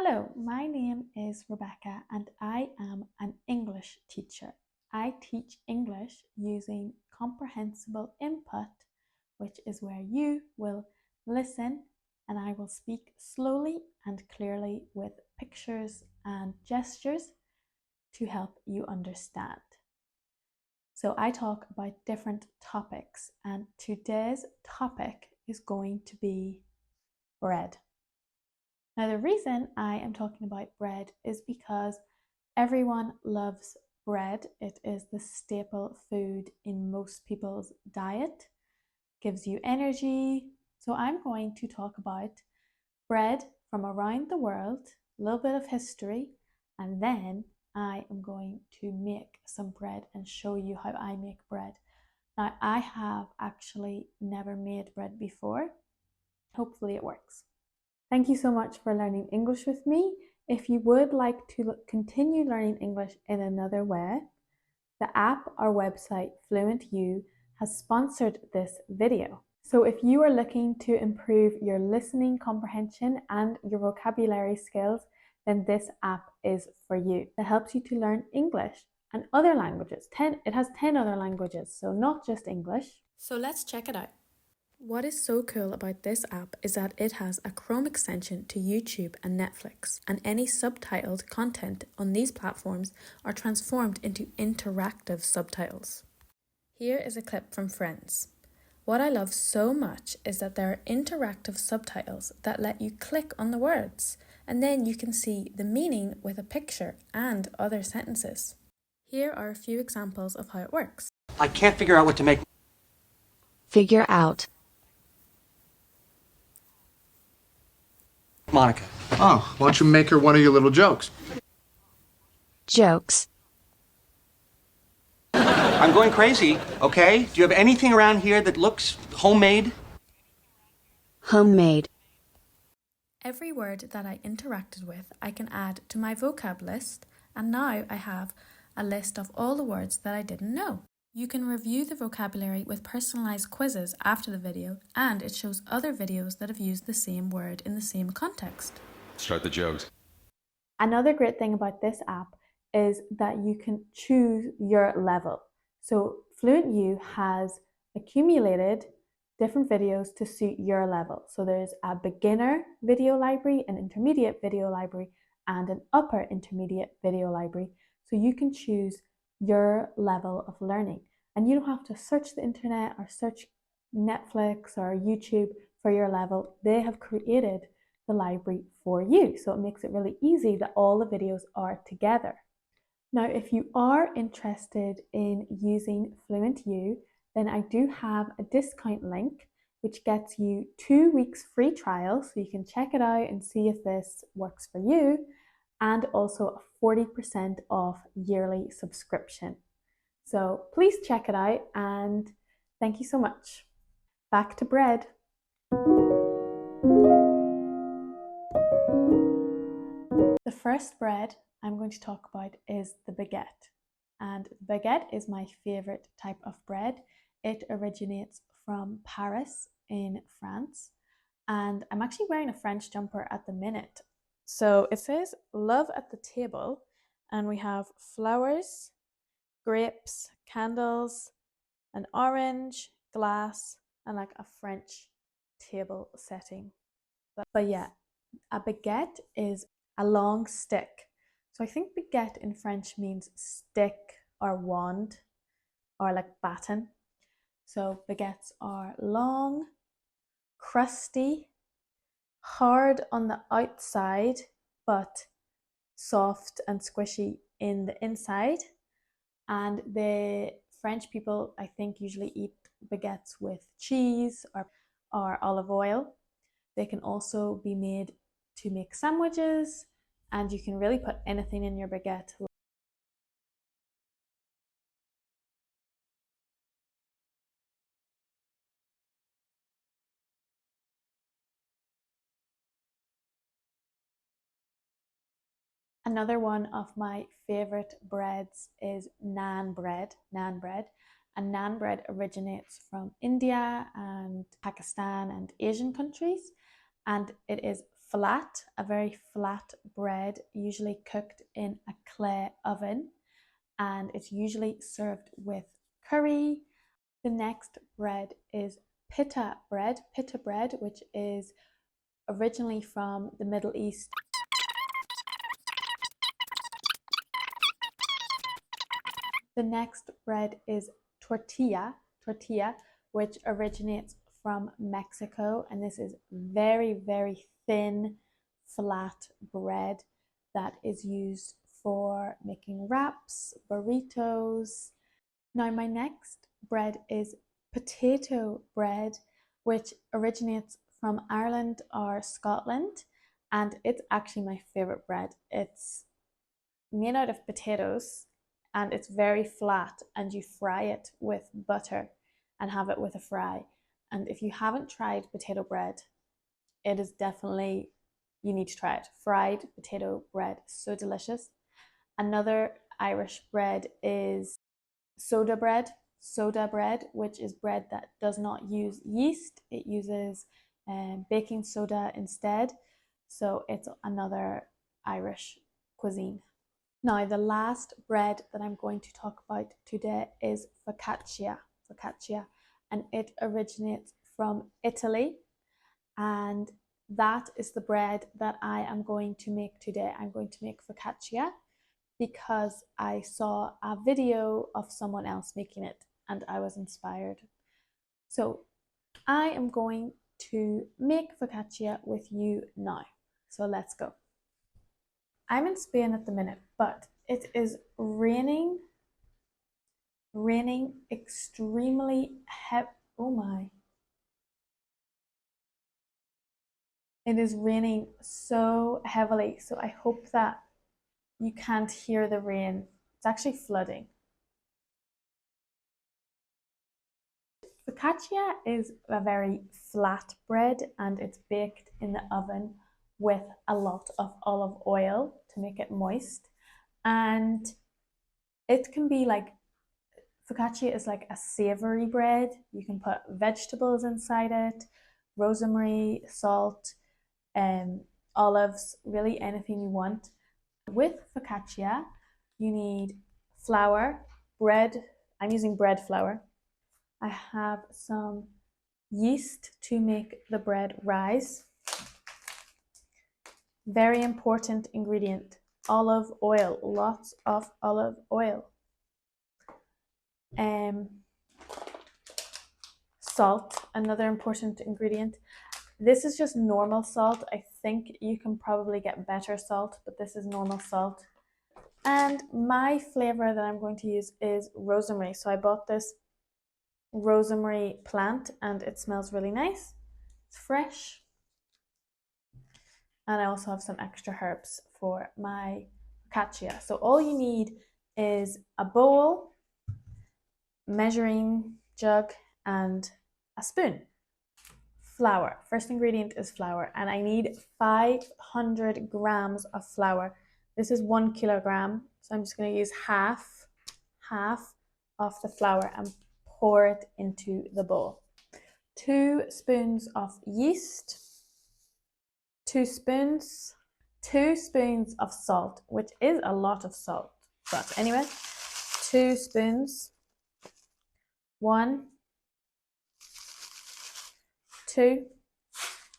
Hello, my name is Rebecca and I am an English teacher. I teach English using comprehensible input, which is where you will listen and I will speak slowly and clearly with pictures and gestures to help you understand. So I talk about different topics and today's topic is going to be bread. Now, the reason I am talking about bread is because everyone loves bread. It is the staple food in most people's diet, gives you energy. So I'm going to talk about bread from around the world, a little bit of history, and then I am going to make some bread and show you how I make bread. Now, I have actually never made bread before. Hopefully it works. Thank you so much for learning English with me. If you would like to continue learning English in another way, the app or website Fluentu has sponsored this video. So if you are looking to improve your listening comprehension and your vocabulary skills, then this app is for you. It helps you to learn English and other languages. It has 10 other languages, so not just English. So let's check it out. What is so cool about this app is that it has a Chrome extension to YouTube and Netflix, and any subtitled content on these platforms are transformed into interactive subtitles. Here is a clip from Friends. What I love so much is that there are interactive subtitles that let you click on the words, and then you can see the meaning with a picture and other sentences. Here are a few examples of how it works. I can't figure out what to make. Figure out. Monica. Oh, why don't you make her one of your little jokes? Jokes. I'm going crazy, okay? Do you have anything around here that looks homemade? Homemade. Every word that I interacted with, I can add to my vocab list, and now I have a list of all the words that I didn't know. You can review the vocabulary with personalized quizzes after the video, and it shows other videos that have used the same word in the same context. Start the jokes. Another great thing about this app is that you can choose your level. So Fluentu has accumulated different videos to suit your level. So there's a beginner video library, an intermediate video library, and an upper intermediate video library. So you can choose your level of learning. And you don't have to search the internet or search Netflix or YouTube for your level. They have created the library for you. So it makes it really easy that all the videos are together. Now, if you are interested in using Fluentu, then I do have a discount link which gets you 2 weeks free trial, so you can check it out and see if this works for you, and also a 40% off yearly subscription. So please check it out and thank you so much. Back to bread. The first bread I'm going to talk about is the baguette. And baguette is my favorite type of bread. It originates from Paris in France. And I'm actually wearing a French jumper at the minute. So it says love at the table, and we have flowers, grapes, candles, an orange, glass, and like a French table setting. But yeah, a baguette is a long stick. So I think baguette in French means stick or wand or like baton. So baguettes are long, crusty, hard on the outside, but soft and squishy in the inside. And the French people, I think, usually eat baguettes with cheese or olive oil. They can also be made to make sandwiches, and you can really put anything in your baguette. Another one of my favorite breads is naan bread. And naan bread originates from India and Pakistan and Asian countries, and it is flat, a very flat bread, usually cooked in a clay oven, and it's usually served with curry. The next bread is pita bread, which is originally from the Middle East. The next bread is tortilla, which originates from Mexico, and this is very, very thin, flat bread that is used for making wraps, burritos. Now, my next bread is potato bread, which originates from Ireland or Scotland, and it's actually my favorite bread. It's made out of potatoes and it's very flat, and you fry it with butter and have it with a fry. And if you haven't tried potato bread, it is definitely, you need to try it. Fried potato bread, so delicious. Another Irish bread is soda bread, which is bread that does not use yeast. It uses baking soda instead. So it's another Irish cuisine. Now, the last bread that I'm going to talk about today is focaccia, and it originates from Italy, and that is the bread that I am going to make today. I'm going to make focaccia because I saw a video of someone else making it and I was inspired. So I am going to make focaccia with you now. So let's go. I'm in Spain at the minute, but it is raining extremely heavy. Oh my. It is raining so heavily, so I hope that you can't hear the rain. It's actually flooding. Focaccia is a very flat bread and it's baked in the oven with a lot of olive oil to make it moist. And it can be like, focaccia is like a savory bread. You can put vegetables inside it, rosemary, salt, olives, really anything you want. With focaccia, you need flour, bread. I'm using bread flour. I have some yeast to make the bread rise. Very important ingredient, olive oil, lots of olive oil. Salt, another important ingredient. This is just normal salt. I think you can probably get better salt, but this is normal salt. And my flavor that I'm going to use is rosemary. So I bought this rosemary plant and it smells really nice. It's fresh. And I also have some extra herbs for my focaccia. So all you need is a bowl, measuring jug, and a spoon. Flour. First ingredient is flour, and I need 500 grams of flour. This is 1 kilogram, so I'm just going to use half of the flour and pour it into the bowl. 2 spoons of yeast, 2 spoons of salt, which is a lot of salt, but anyway, 2 spoons, 1, 2,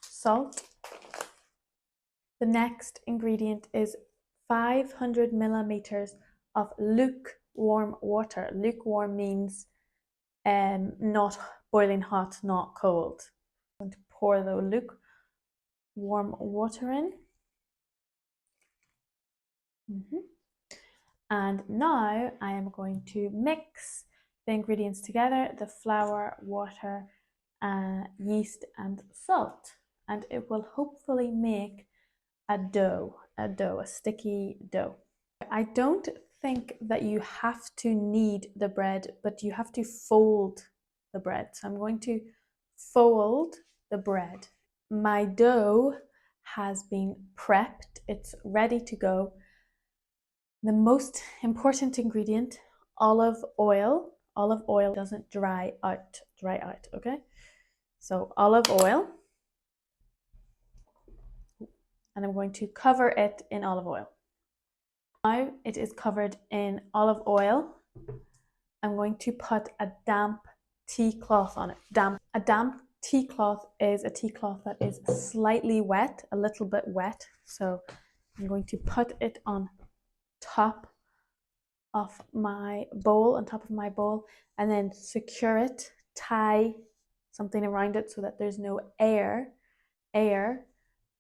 salt. The next ingredient is 500 milliliters of lukewarm water. Lukewarm means not boiling hot, not cold. I'm going to pour the lukewarm water in. And now I am going to mix the ingredients together, the flour, water, yeast and salt, and it will hopefully make a sticky dough. I don't think that you have to knead the bread, but you have to fold the bread. So I'm going to fold the bread. My dough has been prepped. It's ready to go. The most important ingredient, olive oil. Olive oil doesn't dry out, okay? So olive oil. and I'm going to cover it in olive oil. Now it is covered in olive oil. I'm going to put a damp tea cloth on it. A damp tea cloth is a tea cloth that is slightly wet, a little bit wet. So I'm going to put it on top of my bowl, and then secure it, tie something around it so that there's no air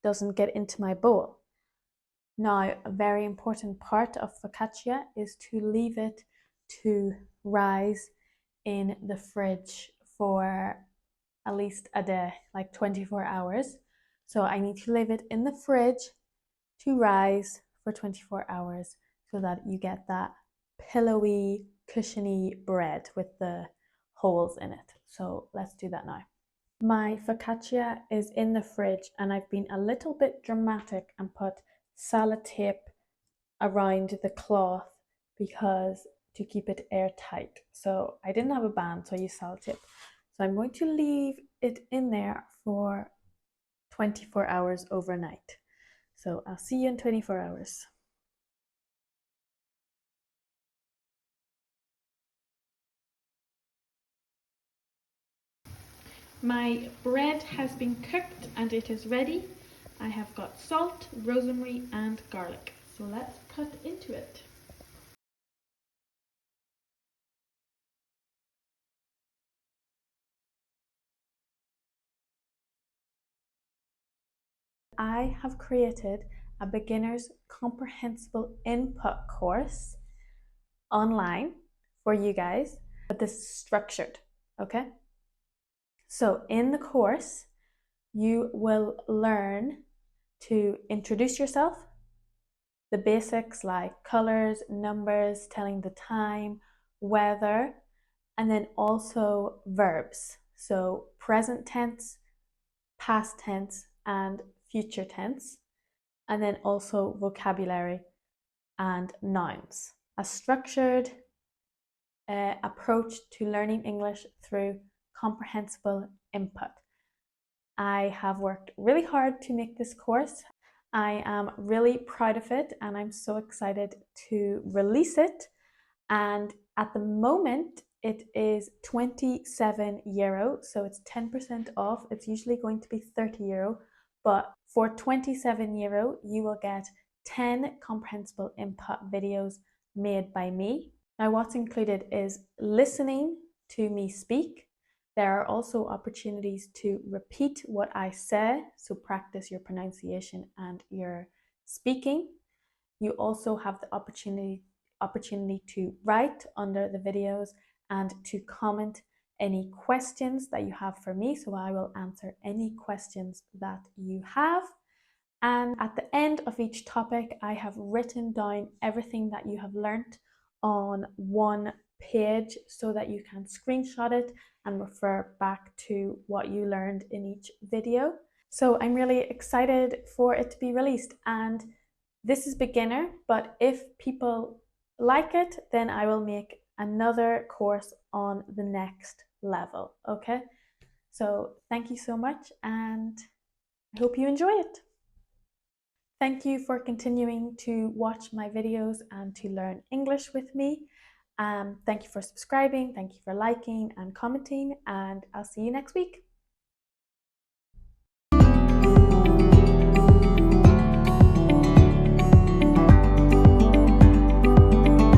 doesn't get into my bowl. Now, a very important part of focaccia is to leave it to rise in the fridge for at least a day, like 24 hours. So I need to leave it in the fridge to rise for 24 hours so that you get that pillowy, cushiony bread with the holes in it. So let's do that now. My focaccia is in the fridge and I've been a little bit dramatic and put sellotape around the cloth because to keep it airtight. So I didn't have a band, so I used sellotape. So I'm going to leave it in there for 24 hours overnight. So I'll see you in 24 hours. My bread has been cooked and it is ready. I have got salt, rosemary and garlic. So let's cut into it. I have created a beginner's comprehensible input course online for you guys, but this is structured, okay? So in the course, you will learn to introduce yourself, the basics like colors, numbers, telling the time, weather, and then also verbs. So present tense, past tense, and future tense, and then also vocabulary and nouns. A structured approach to learning English through comprehensible input. I have worked really hard to make this course. I am really proud of it and I'm so excited to release it. And at the moment, it is €27, so it's 10% off. It's usually going to be €30, but for €27, you will get 10 comprehensible input videos made by me. Now, what's included is listening to me speak. There are also opportunities to repeat what I say, so practice your pronunciation and your speaking. You also have the opportunity to write under the videos and to comment any questions that you have for me. So I will answer any questions that you have. And at the end of each topic, I have written down everything that you have learnt on one page so that you can screenshot it and refer back to what you learned in each video. So I'm really excited for it to be released, and this is beginner, but if people like it, then I will make another course on the next level, okay? So thank you so much and I hope you enjoy it. Thank you for continuing to watch my videos and to learn English with me. Thank you for subscribing, thank you for liking and commenting, and I'll see you next week.